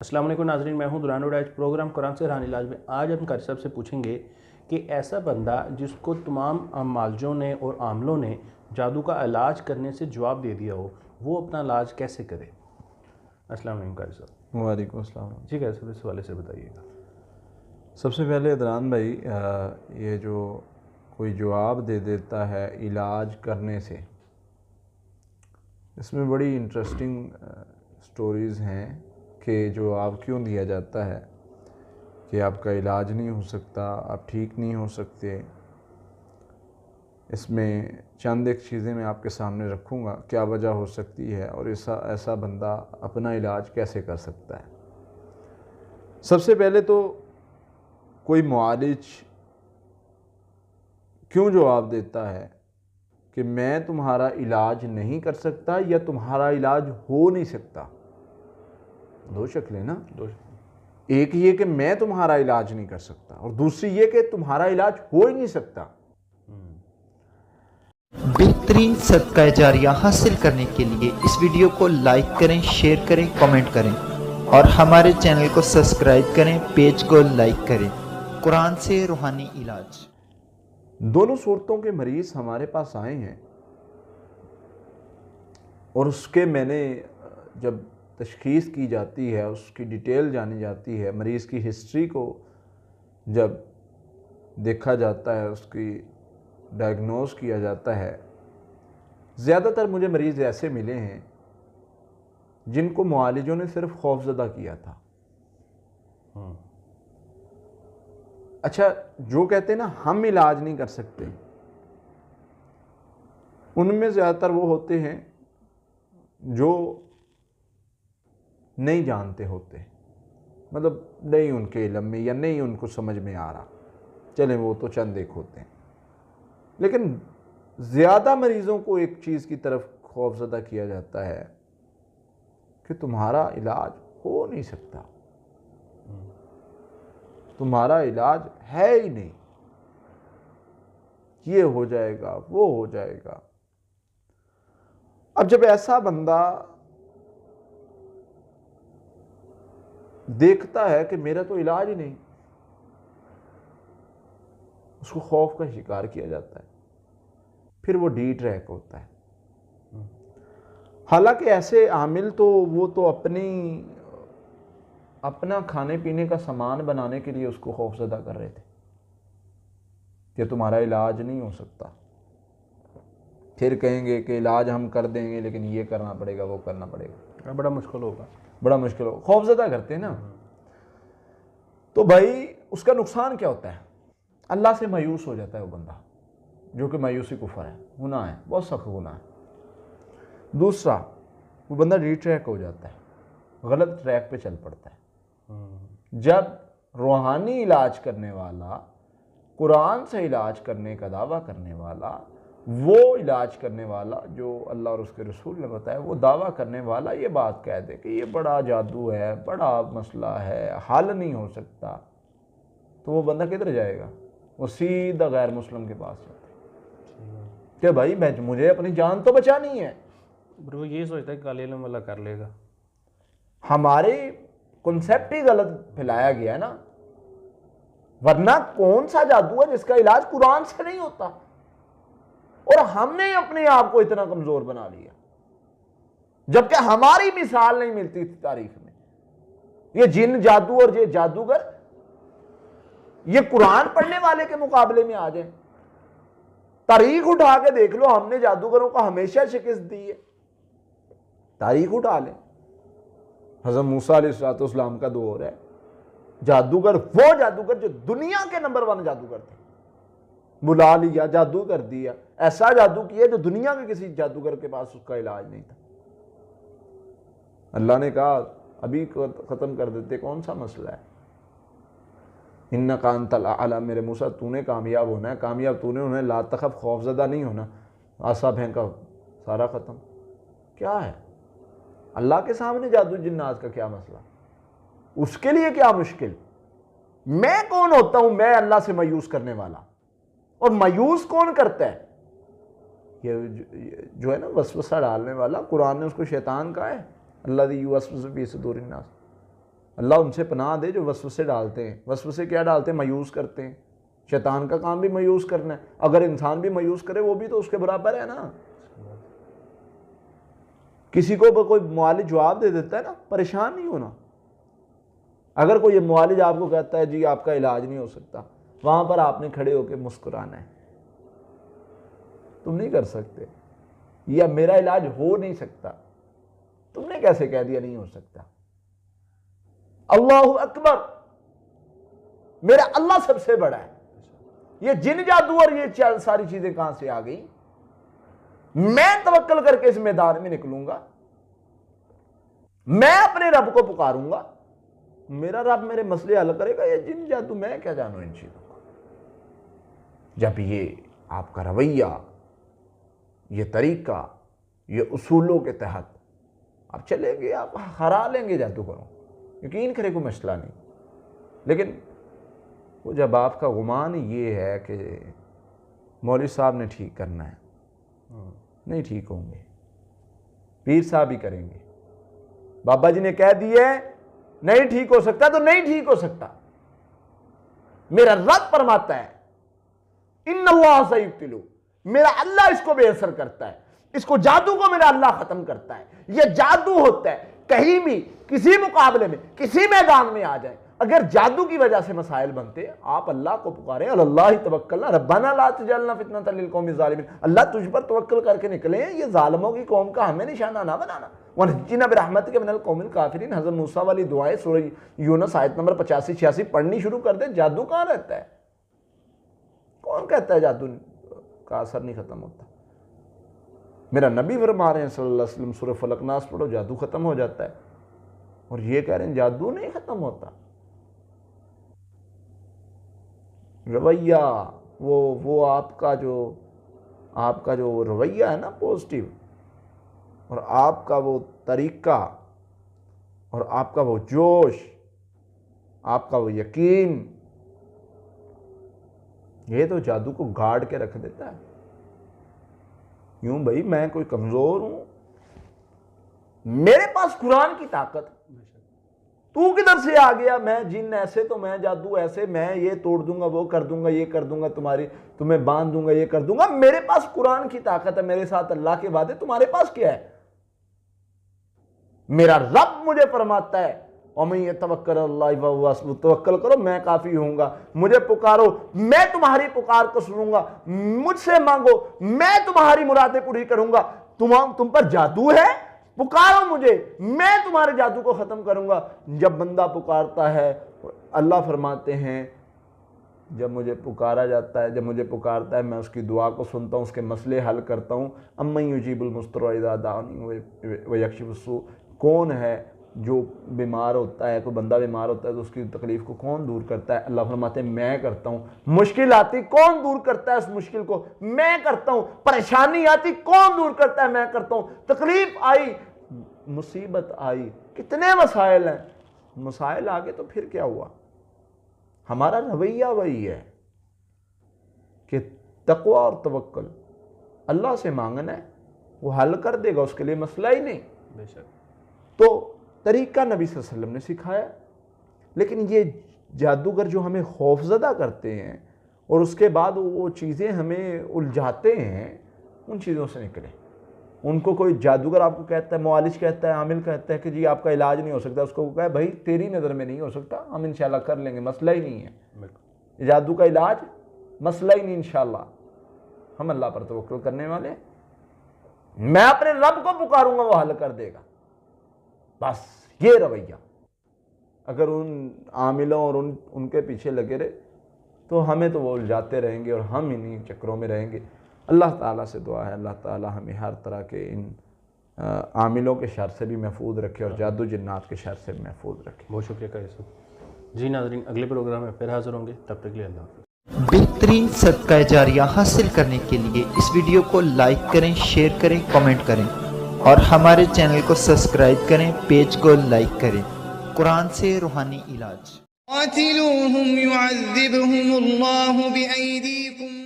السلام علیکم ناظرین، میں ہوں دوران وڈائج پروگرام قرآن سے روحانی علاج میں۔ آج ہم قاری صاحب سے پوچھیں گے کہ ایسا بندہ جس کو تمام معالجوں نے اور عاملوں نے جادو کا علاج کرنے سے جواب دے دیا ہو، وہ اپنا علاج کیسے کرے؟ السلام علیکم قاری صاحب۔ وعلیکم السلام۔ جی قاری صاحب، اس حوالے سے بتائیے گا۔ سب سے پہلے ادران بھائی، یہ جو کوئی جواب دے دیتا ہے علاج کرنے سے، اس میں بڑی انٹرسٹنگ سٹوریز ہیں کہ جواب کیوں دیا جاتا ہے کہ آپ کا علاج نہیں ہو سکتا، آپ ٹھیک نہیں ہو سکتے۔ اس میں چند ایک چیزیں میں آپ کے سامنے رکھوں گا، کیا وجہ ہو سکتی ہے اور ایسا بندہ اپنا علاج کیسے کر سکتا ہے۔ سب سے پہلے تو کوئی معالج کیوں جواب دیتا ہے کہ میں تمہارا علاج نہیں کر سکتا یا تمہارا علاج ہو نہیں سکتا؟ دو شکلیں نا، ایک یہ کہ میں تمہارا علاج نہیں کر سکتا، اور دوسری یہ کہ تمہارا علاج ہو ہی نہیں سکتا۔ بہترین صدقہ جاریہ حاصل کرنے کے لیے اس ویڈیو کو لائک کریں، شیئر کریں، کمنٹ کریں اور ہمارے چینل کو سبسکرائب کریں، پیج کو لائک کریں۔ قرآن سے روحانی علاج۔ دونوں صورتوں کے مریض ہمارے پاس آئے ہیں، اور اس کے میں نے جب تشخیص کی جاتی ہے، اس کی ڈیٹیل جانی جاتی ہے، مریض کی ہسٹری کو جب دیکھا جاتا ہے، اس کی ڈائگنوز کیا جاتا ہے، زیادہ تر مجھے مریض ایسے ملے ہیں جن کو معالجوں نے صرف خوفزدہ کیا تھا۔ اچھا، جو کہتے ہیں نا ہم علاج نہیں کر سکتے، ان میں زیادہ تر وہ ہوتے ہیں جو نہیں جانتے ہوتے، مطلب نہیں ان کے علم میں یا نہیں ان کو سمجھ میں آ رہا، چلیں وہ تو چند ایک ہوتے ہیں۔ لیکن زیادہ مریضوں کو ایک چیز کی طرف خوفزدہ کیا جاتا ہے کہ تمہارا علاج ہو نہیں سکتا، تمہارا علاج ہے ہی نہیں، یہ ہو جائے گا، وہ ہو جائے گا۔ اب جب ایسا بندہ دیکھتا ہے کہ میرا تو علاج ہی نہیں، اس کو خوف کا شکار کیا جاتا ہے، پھر وہ ڈی ٹریک ہوتا ہے۔ حالانکہ ایسے عامل تو وہ تو اپنا کھانے پینے کا سامان بنانے کے لیے اس کو خوف زدہ کر رہے تھے کہ تمہارا علاج نہیں ہو سکتا، پھر کہیں گے کہ علاج ہم کر دیں گے لیکن یہ کرنا پڑے گا، وہ کرنا پڑے گا، بڑا مشکل ہوگا، بڑا مشکل ہوگا، خوف زدہ کرتے ہیں نا۔ تو بھائی اس کا نقصان کیا ہوتا ہے؟ اللہ سے مایوس ہو جاتا ہے وہ بندہ، جو کہ مایوسی کفر ہے، گناہ ہے، بہت سخت گناہ ہے۔ دوسرا، وہ بندہ ری ٹریک ہو جاتا ہے، غلط ٹریک پہ چل پڑتا ہے۔ جب روحانی علاج کرنے والا، قرآن سے علاج کرنے کا دعویٰ کرنے والا، وہ علاج کرنے والا جو اللہ اور اس کے رسول نے بتایا، وہ دعویٰ کرنے والا یہ بات کہہ دے کہ یہ بڑا جادو ہے، بڑا مسئلہ ہے، حل نہیں ہو سکتا، تو وہ بندہ کدھر جائے گا؟ وہ سیدھا غیر مسلم کے پاس جاتا ہے کہ بھائی مجھے اپنی جان تو بچانی ہے۔ وہ یہ سوچتا ہے کہ کالی علم والا کر لے گا۔ ہمارے کنسیپٹ ہی غلط پھیلایا گیا ہے نا، ورنہ کون سا جادو ہے جس کا علاج قرآن سے نہیں ہوتا؟ اور ہم نے اپنے آپ کو اتنا کمزور بنا لیا، جبکہ ہماری مثال نہیں ملتی تھی تاریخ میں۔ یہ جن جادو اور یہ جادوگر یہ قرآن پڑھنے والے کے مقابلے میں آ جائیں، تاریخ اٹھا کے دیکھ لو، ہم نے جادوگروں کو ہمیشہ شکست دی ہے، تاریخ اٹھا لیں۔ حضرت موسیٰ علیہ السلام کا دور ہے، جادوگر وہ جادوگر جو دنیا کے نمبر 1 جادوگر تھے، بلا لیا، جادو کر دیا، ایسا جادو کیا جو دنیا کے کسی جادوگر کے پاس اس کا علاج نہیں تھا۔ اللہ نے کہا ابھی ختم کر دیتے، کون سا مسئلہ ہے؟ اِنَّکَ أَنْتَ الْأَعْلَىٰ، میرے موسیٰ تو نے کامیاب ہونا ہے، کامیاب تو نے ہونا ہے، لا تخف، خوف زدہ نہیں ہونا، آسا پھینکا، سارا ختم۔ کیا ہے اللہ کے سامنے جادو جنات کا کیا مسئلہ؟ اس کے لیے کیا مشکل؟ میں کون ہوتا ہوں؟ میں اللہ سے مایوس کرنے والا، اور مایوس کون کرتا ہے؟ یہ جو ہے نا وسوسہ ڈالنے والا، قرآن نے اس کو شیطان کہا ہے، الذی یوسوس فی صدور الناس۔ اللہ ان سے پناہ دے جو وسوسے ڈالتے ہیں. وسوسے کیا ڈالتے ہیں؟ مایوس کرتے ہیں. شیطان کا کام بھی مایوس کرنا ہے. اگر انسان بھی مایوس کرے وہ بھی تو اس کے برابر ہے نا. کسی کو کوئی معالج جواب دے دیتا ہے نا, پریشان نہیں ہونا. اگر کوئی معالج آپ کو کہتا ہے جی آپ کا علاج نہیں ہو سکتا, وہاں پر آپ نے کھڑے ہو کے مسکرانا ہے. تم نہیں کر سکتے, یا میرا علاج ہو نہیں سکتا, تم نے کیسے کہہ دیا نہیں ہو سکتا؟ اللہ اکبر, میرا اللہ سب سے بڑا ہے. یہ جن جادو اور یہ ساری چیزیں کہاں سے آ گئی؟ میں توکل کر کے اس میدان میں نکلوں گا, میں اپنے رب کو پکاروں گا, میرا رب میرے مسئلے حل کرے گا. یہ جن جادو میں کیا جانوں ان چیزوں کو. جب یہ آپ کا رویہ, یہ طریقہ, یہ اصولوں کے تحت آپ چلیں گے, آپ ہرا لیں گے جادوگروں, یقین کرے کوئی مسئلہ نہیں. لیکن وہ جب آپ کا گمان یہ ہے کہ مولوی صاحب نے ٹھیک کرنا ہے, نہیں ٹھیک ہوں گے. پیر صاحب ہی کریں گے. بابا جی نے کہہ دیا ہے نہیں ٹھیک ہو سکتا تو نہیں ٹھیک ہو سکتا. میرا رب فرماتا ہے ان اللہ سیبتلو, میرا اللہ اس کو بے اثر کرتا ہے, اس کو جادو کو میرا اللہ ختم کرتا ہے. یہ جادو ہوتا ہے, کہیں بھی کسی مقابلے میں کسی میدان میں آ جائے. اگر جادو کی وجہ سے مسائل بنتے, آپ اللہ کو پکاریں, اللہ توکلنا ربنا لا تجعلنا فتنۃ للقوم الظالمین, اللہ تجھ پر توکل کر کے نکلے ہیں, یہ ظالموں کی قوم کا ہمیں نشانہ نہ بنانا. ونجنا برحمتک من القوم الکافرین, حضرت موسیٰ والی دعائیں سورہ یونس آیت نمبر 85-86 پڑھنی شروع کر دیں. جادو کہاں رہتا ہے؟ کون کہتا ہے جادو کا اثر نہیں ختم ہوتا؟ میرا نبی فرما رہے ہیں صلی اللہ علیہ وسلم سورہ فلق ناس پڑھو جادو ختم ہو جاتا ہے, اور یہ کہہ رہے ہیں جادو نہیں ختم ہوتا. رویہ وہ آپ کا جو رویہ ہے نا پوزیٹیو, اور آپ کا وہ طریقہ, اور آپ کا وہ جوش, آپ کا وہ یقین, یہ تو جادو کو گاڑ کے رکھ دیتا ہے. یوں بھائی میں کوئی کمزور ہوں, میرے پاس قرآن کی طاقت, تو کدھر سے آ گیا؟ میں جن ایسے تو میں جادو ایسے, میں یہ توڑ دوں گا, وہ کر دوں گا, یہ کر دوں گا, تمہیں باندھ دوں گا, یہ کر دوں گا. میرے پاس قرآن کی طاقت ہے, میرے ساتھ اللہ کے وعدے, تمہارے پاس کیا ہے؟ میرا رب مجھے فرماتا ہے وَمَن يَتَوَكَّلْ عَلَى اللَّهِ فَهُوَ حَسْبُهُ, توکل کرو میں کافی ہوں گا. مجھے پکارو, میں تمہاری پکار کو سنوں گا. مجھ سے مانگو, میں تمہاری مرادیں پوری کروں گا. تم پر جادو ہے, پکارو مجھے, میں تمہارے جادو کو ختم کروں گا. جب بندہ پکارتا ہے, اللہ فرماتے ہیں جب مجھے پکارا جاتا ہے, جب مجھے پکارتا ہے میں اس کی دعا کو سنتا ہوں, اس کے مسئلے حل کرتا ہوں. اَمَّن يُجِيبُ الْمُضْطَرَّ إِذَا دَعَانِي وَيَكْشِفُ السُّوءَ, کون ہے جو بیمار ہوتا ہے, کوئی بندہ بیمار ہوتا ہے تو اس کی تکلیف کو کون دور کرتا ہے؟ اللہ فرماتے ہیں میں کرتا ہوں. مشکل آتی کون دور کرتا ہے اس مشکل کو؟ میں کرتا ہوں. پریشانی آتی کون دور کرتا ہے؟ میں کرتا ہوں. تکلیف آئی, مصیبت آئی, کتنے مسائل ہیں, مسائل آگے تو پھر کیا ہوا؟ ہمارا رویہ وہی ہے کہ تقوی اور توکل, اللہ سے مانگنا ہے, وہ حل کر دے گا, اس کے لیے مسئلہ ہی نہیں. بے شک. تو طریقہ نبی صلی اللہ علیہ وسلم نے سکھایا. لیکن یہ جادوگر جو ہمیں خوف زدہ کرتے ہیں اور اس کے بعد وہ چیزیں ہمیں الجھاتے ہیں, ان چیزوں سے نکلیں. ان کو کوئی جادوگر آپ کو کہتا ہے, معالج کہتا ہے, عامل کہتا ہے کہ جی آپ کا علاج نہیں ہو سکتا, اس کو کہا بھائی تیری نظر میں نہیں ہو سکتا, ہم انشاءاللہ کر لیں گے, مسئلہ ہی نہیں ہے. جادو کا علاج مسئلہ ہی نہیں انشاءاللہ. ہم اللہ پر توکل کرنے والے, میں اپنے رب کو پکاروں گا, وہ حل کر دے گا. بس یہ رویہ اگر ان عاملوں اور ان کے پیچھے لگے رہے تو ہمیں تو وہ الجھاتے رہیں گے اور ہم انہی چکروں میں رہیں گے. اللہ تعالیٰ سے دعا ہے اللہ تعالیٰ ہمیں ہر طرح کے ان عاملوں کے شر سے بھی محفوظ رکھے اور جادو جنات کے شر سے بھی محفوظ رکھے. بہت شکریہ قاری صاحب. جی ناظرین, اگلے پروگرام میں پھر حاضر ہوں گے, تب تک کے لیے اللہ حافظ. بہترین صدقہ جاریہ حاصل کرنے کے لیے اس ویڈیو کو لائک کریں, شیئر کریں, کمنٹ کریں اور ہمارے چینل کو سبسکرائب کریں, پیج کو لائک کریں. قرآن سے روحانی علاج. قاتلوہم یعذبہم اللہ بأیدیکم